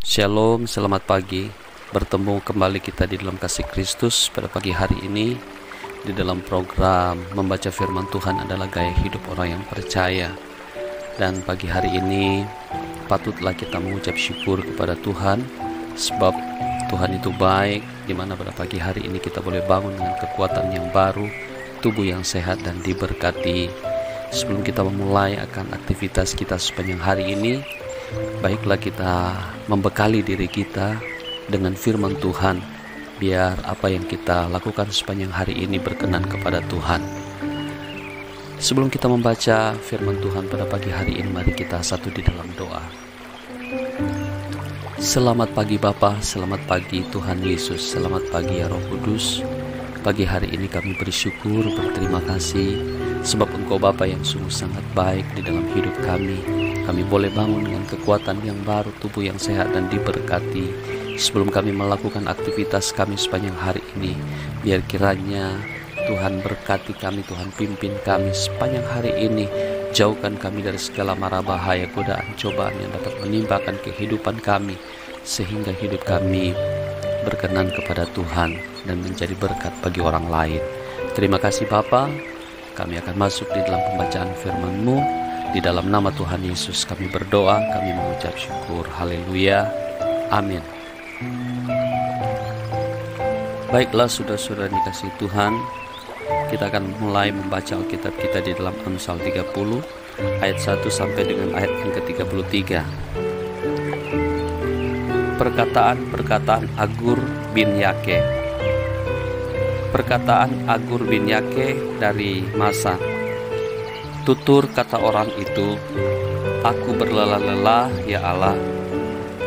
Shalom, selamat pagi. Bertemu kembali kita di dalam kasih Kristus pada pagi hari ini di dalam program membaca firman Tuhan adalah gaya hidup orang yang percaya. Dan pagi hari ini patutlah kita mengucap syukur kepada Tuhan sebab Tuhan itu baik, di mana pada pagi hari ini kita boleh bangun dengan kekuatan yang baru, tubuh yang sehat dan diberkati. Sebelum kita memulai akan aktivitas kita sepanjang hari ini, baiklah kita membekali diri kita dengan firman Tuhan, biar apa yang kita lakukan sepanjang hari ini berkenan kepada Tuhan. Sebelum kita membaca firman Tuhan pada pagi hari ini, mari kita satu di dalam doa. Selamat pagi Bapa, selamat pagi Tuhan Yesus, selamat pagi ya Roh Kudus. Pagi hari ini kami bersyukur, berterima kasih sebab Engkau Bapa yang sungguh sangat baik di dalam hidup kami. Kami boleh bangun dengan kekuatan yang baru, tubuh yang sehat dan diberkati. Sebelum kami melakukan aktivitas kami sepanjang hari ini, biar kiranya Tuhan berkati kami, Tuhan pimpin kami sepanjang hari ini. Jauhkan kami dari segala mara bahaya, godaan, cobaan yang dapat menimbakan kehidupan kami, sehingga hidup kami berkenan kepada Tuhan dan menjadi berkat bagi orang lain. Terima kasih Bapa. Kami akan masuk di dalam pembacaan firman-Mu. Di dalam nama Tuhan Yesus kami berdoa, kami mengucap syukur. Haleluya. Amin. Baiklah saudara-saudara dikasihi Tuhan, kita akan mulai membaca Alkitab kita di dalam Amsal 30 ayat 1 sampai dengan ayat yang ke-33. Perkataan-perkataan Agur bin Yake. Perkataan Agur bin Yake dari Masa. Tutur kata orang itu, aku berlelah-lelah ya Allah,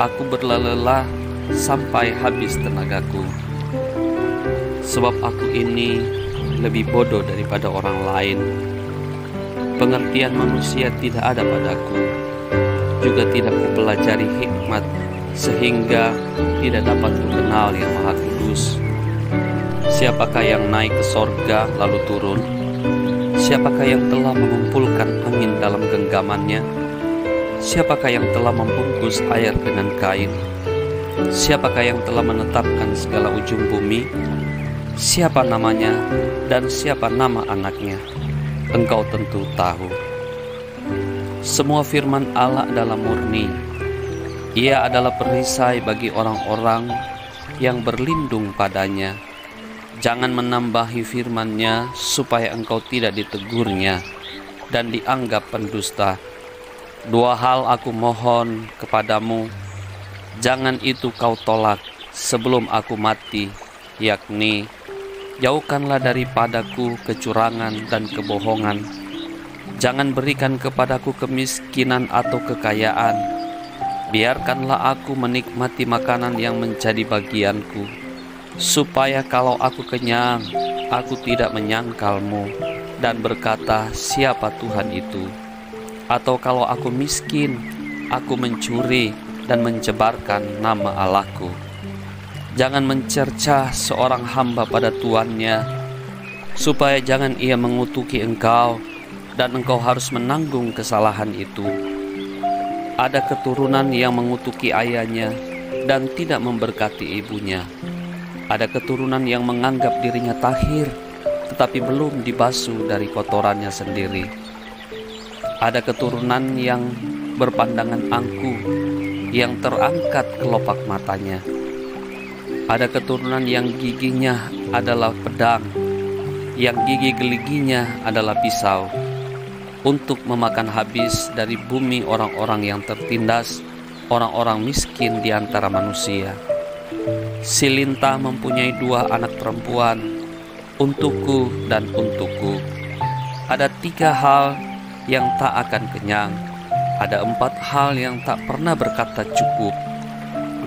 aku berlelah-lelah sampai habis tenagaku. Sebab aku ini lebih bodoh daripada orang lain. Pengertian manusia tidak ada padaku, juga tidak kupelajari hikmat, sehingga tidak dapat kukenal yang Maha Kudus. Siapakah yang naik ke sorga lalu turun? Siapakah yang telah mengumpulkan angin dalam genggamannya? Siapakah yang telah membungkus air dengan kain? Siapakah yang telah menetapkan segala ujung bumi? Siapa namanya dan siapa nama anaknya? Engkau tentu tahu. Semua firman Allah adalah murni. Ia adalah perisai bagi orang-orang yang berlindung padanya. Jangan menambahi firman-Nya supaya engkau tidak ditegurnya dan dianggap pendusta. Dua hal aku mohon kepadamu, jangan itu kau tolak sebelum aku mati, yakni jauhkanlah daripadaku kecurangan dan kebohongan. Jangan berikan kepadaku kemiskinan atau kekayaan. Biarkanlah aku menikmati makanan yang menjadi bagianku, supaya kalau aku kenyang, aku tidak menyangkalmu dan berkata, siapa Tuhan itu? Atau kalau aku miskin, aku mencuri dan mencebarkan nama Allahku. Jangan mencercah seorang hamba pada tuannya, supaya jangan ia mengutuki engkau dan engkau harus menanggung kesalahan itu. Ada keturunan yang mengutuki ayahnya dan tidak memberkati ibunya. Ada keturunan yang menganggap dirinya tahir, tetapi belum dibasuh dari kotorannya sendiri. Ada keturunan yang berpandangan angkuh, yang terangkat kelopak matanya. Ada keturunan yang giginya adalah pedang, yang gigi geliginya adalah pisau, untuk memakan habis dari bumi orang-orang yang tertindas, orang-orang miskin di antara manusia. Si lintah mempunyai dua anak perempuan, untukku dan untukku. Ada 3 hal yang tak akan kenyang. Ada 4 hal yang tak pernah berkata cukup.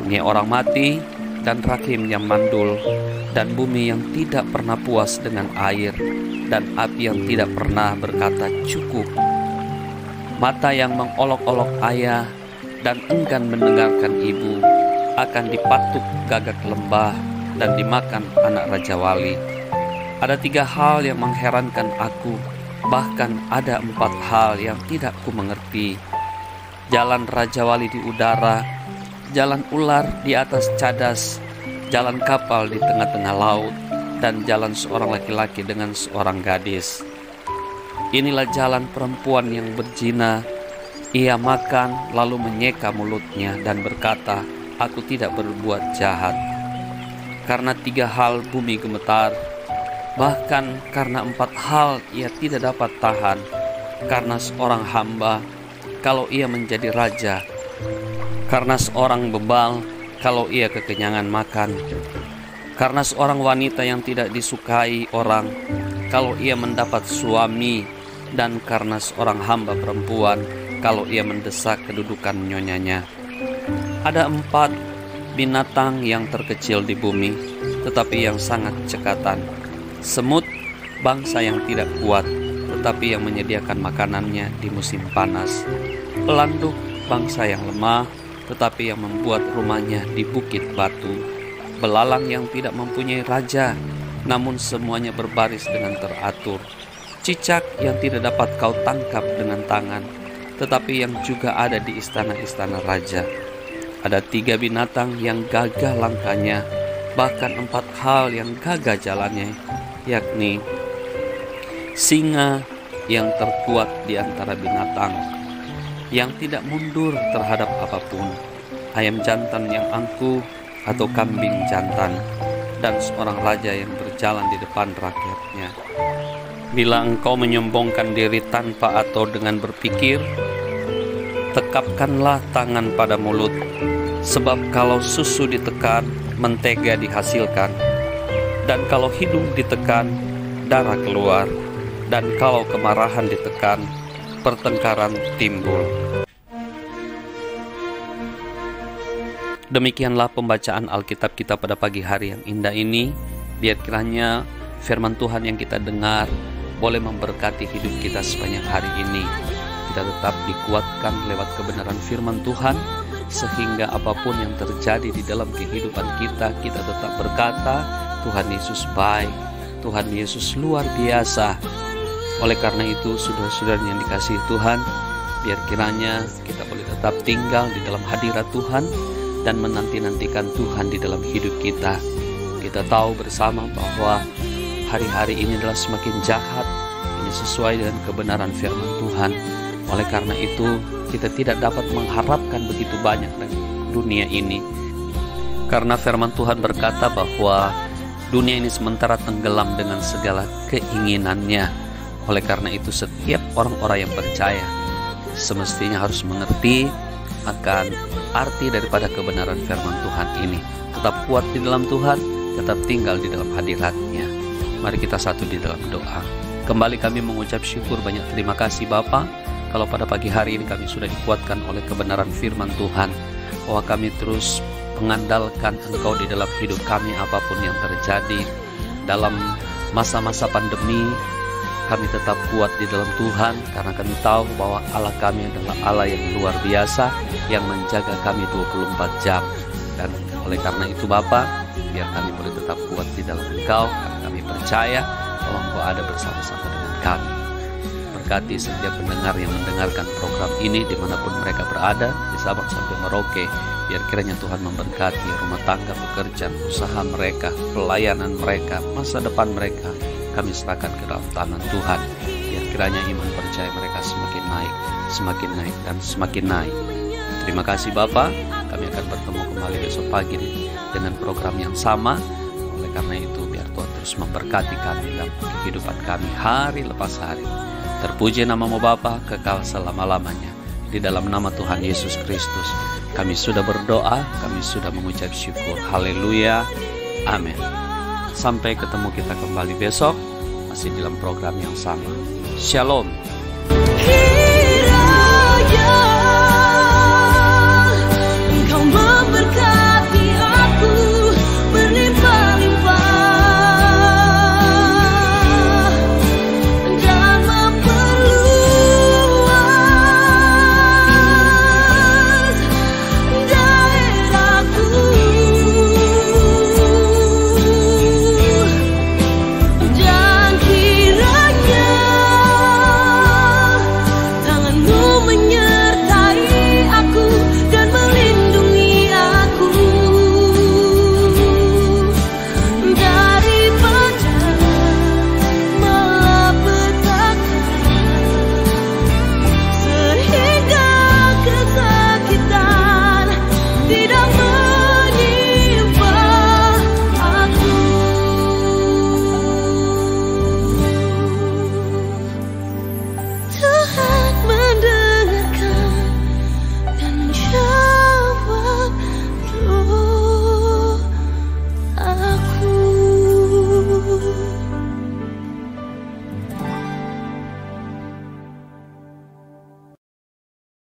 Dunia orang mati dan rahim yang mandul, dan bumi yang tidak pernah puas dengan air, dan api yang tidak pernah berkata cukup. Mata yang mengolok-olok ayah dan enggan mendengarkan ibu akan dipatuk gagak lembah dan dimakan anak Raja Wali. Ada 3 hal yang mengherankan aku, bahkan ada 4 hal yang tidak ku mengerti. Jalan Raja Wali di udara, jalan ular di atas cadas, jalan kapal di tengah-tengah laut, dan jalan seorang laki-laki dengan seorang gadis. Inilah jalan perempuan yang berzina. Ia makan lalu menyeka mulutnya dan berkata, "Aku tidak berbuat jahat." Karena 3 hal bumi gemetar, bahkan karena 4 hal ia tidak dapat tahan. Karena seorang hamba, kalau ia menjadi raja. Karena seorang bebal, kalau ia kekenyangan makan. Karena seorang wanita yang tidak disukai orang, kalau ia mendapat suami. Dan karena seorang hamba perempuan, kalau ia mendesak kedudukan nyonyanya. Ada 4 binatang yang terkecil di bumi, tetapi yang sangat cekatan. Semut, bangsa yang tidak kuat, tetapi yang menyediakan makanannya di musim panas. Pelanduk, bangsa yang lemah, tetapi yang membuat rumahnya di bukit batu. Belalang yang tidak mempunyai raja, namun semuanya berbaris dengan teratur. Cicak yang tidak dapat kau tangkap dengan tangan, tetapi yang juga ada di istana-istana raja. Ada 3 binatang yang gagah langkahnya, bahkan 4 hal yang gagah jalannya, yakni singa yang terkuat di antara binatang, yang tidak mundur terhadap apapun, ayam jantan yang angkuh atau kambing jantan, dan seorang raja yang berjalan di depan rakyatnya. Bila engkau menyombongkan diri tanpa atau dengan berpikir, tekapkanlah tangan pada mulut, sebab kalau susu ditekan, mentega dihasilkan, dan kalau hidung ditekan, darah keluar, dan kalau kemarahan ditekan, pertengkaran timbul. Demikianlah pembacaan Alkitab kita pada pagi hari yang indah ini. Biar kiranya firman Tuhan yang kita dengar boleh memberkati hidup kita sepanjang hari ini. Kita tetap dikuatkan lewat kebenaran firman Tuhan, sehingga apapun yang terjadi di dalam kehidupan kita, kita tetap berkata, Tuhan Yesus baik, Tuhan Yesus luar biasa. Oleh karena itu, saudara-saudara yang dikasihi Tuhan, biar kiranya kita boleh tetap tinggal di dalam hadirat Tuhan dan menanti-nantikan Tuhan di dalam hidup kita. Kita tahu bersama bahwa hari-hari ini adalah semakin jahat. Ini sesuai dengan kebenaran firman Tuhan. Oleh karena itu, kita tidak dapat mengharapkan begitu banyak dari dunia ini. Karena firman Tuhan berkata bahwa dunia ini sementara tenggelam dengan segala keinginannya. Oleh karena itu, setiap orang-orang yang percaya semestinya harus mengerti akan arti daripada kebenaran firman Tuhan ini. Tetap kuat di dalam Tuhan, tetap tinggal di dalam hadirat-Nya. Mari kita satu di dalam doa. Kembali kami mengucap syukur, banyak terima kasih Bapa, kalau pada pagi hari ini kami sudah dikuatkan oleh kebenaran firman Tuhan, bahwa kami terus mengandalkan Engkau di dalam hidup kami apapun yang terjadi. Dalam masa-masa pandemi, kami tetap kuat di dalam Tuhan, karena kami tahu bahwa Allah kami adalah Allah yang luar biasa, yang menjaga kami 24 jam. Dan oleh karena itu Bapa, biar kami boleh tetap kuat di dalam Engkau, karena kami percaya bahwa Engkau ada bersama-sama dengan kami. Berkati setiap pendengar yang mendengarkan program ini dimanapun mereka berada, di Sabang sampai Merauke. Biar kiranya Tuhan memberkati rumah tangga, pekerjaan, usaha mereka, pelayanan mereka, masa depan mereka. Kami serahkan ke dalam tangan Tuhan. Biar kiranya iman percaya mereka semakin naik, dan semakin naik. Terima kasih Bapa. Kami akan bertemu kembali besok pagi dengan program yang sama. Oleh karena itu, biar Tuhan terus memberkati kami dalam kehidupan kami hari lepas hari. Terpuji nama-Mu Bapa, kekal selama-lamanya. Di dalam nama Tuhan Yesus Kristus, kami sudah berdoa, kami sudah mengucap syukur. Haleluya. Amin. Sampai ketemu kita kembali besok, masih dalam program yang sama. Shalom.